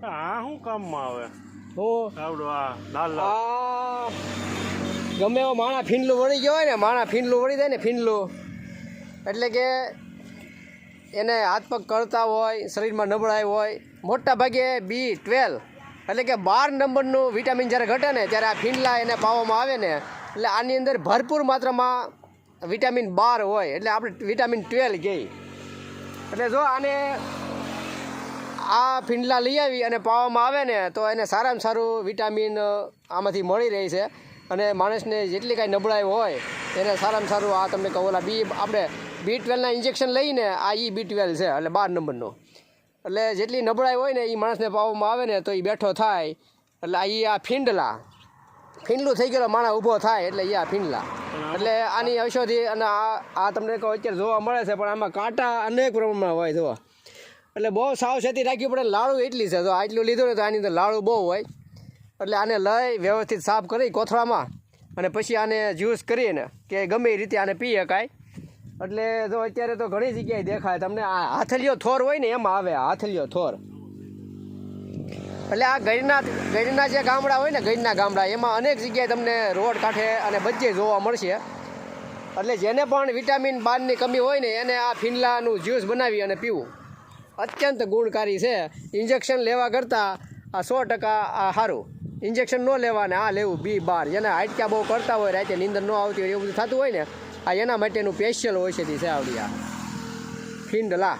આ શું કામમાં આવે? હું આવડો આ લાલ લાલ આ ગમે એવો માણા ફીંડલું વળી ગયો હોય ને, માણા ફીંડલું વળી જાય ને ફીંડલું, એટલે કે એને હાથ પગ કરતા હોય, શરીરમાં નબળાઈ હોય, મોટા ભાગે B12 એટલે કે 12 નંબરનું વિટામિન જ્યારે ઘટે ને ત્યારે આ ફીંડલા એને પાવામાં આવે ને, એટલે આની અંદર ભરપૂર માત્રામાં વિટામિન 12 હોય, એટલે આપણે વિટામિન 12 કહીએ. એટલે જો આને આ ફીંડલા લઈ આવી અને પાવામાં આવે ને તો એને સારામાં સારું વિટામિન આમાંથી મળી રહે છે. અને માણસને જેટલી કાંઈ નબળાઈ હોય એને સારામાં સારું આ તમને કહું ઓલા આપણે B12ના ઇન્જેક્શન લઈને આ B12 છે, એટલે 12 નંબરનો. એટલે જેટલી નબળાઈ હોય ને એ માણસને પાવામાં આવે ને તો એ બેઠો થાય, એટલે આ ફીંડલું થઈ ગયેલો માણસ ઊભો થાય એટલે આ ફીંડલા. એટલે આની ઔષધિ અને આ તમને કહું અત્યારે જોવા મળે છે, પણ આમાં કાંટા અનેક પ્રમાણમાં હોય જોવા, એટલે બહુ સાવચેતી રાખવી પડે. લાડુ એટલી છે, જો આટલું લીધું ને તો આની અંદર લાડુ બહુ હોય, એટલે આને લઈ વ્યવસ્થિત સાફ કરી કોથળામાં અને પછી આને જ્યુસ કરીને કે ગમે એ રીતે આને પી શકાય. એટલે જો અત્યારે તો ઘણી જગ્યાએ દેખાય તમને આ હાથલિયો થોર હોય ને એમાં આવે હાથલિયો થોર. એટલે આ ગઈરના જે ગામડા હોય ને, ગઈરના ગામડા એમાં અનેક જગ્યાએ તમને રોડ કાંઠે અને બધે જોવા મળશે. એટલે જેને પણ વિટામિન 12ની કમી હોય ને એને આ ફીંડલાનું જ્યુસ બનાવી અને પીવું અત્યંત ગુણકારી છે. ઇન્જેક્શન લેવા કરતાં આ 100% આ સારું. ઇન્જેક્શન ન લેવા ને આ લેવું B12. જેને હાડક્યા બહુ કરતા હોય, રાતે નીંદર ન આવતી હોય, એવું બધું થતું હોય ને, આ એના માટેનું સ્પેશિયલ ઔષધિ છે આવડી આ ફીંડલા.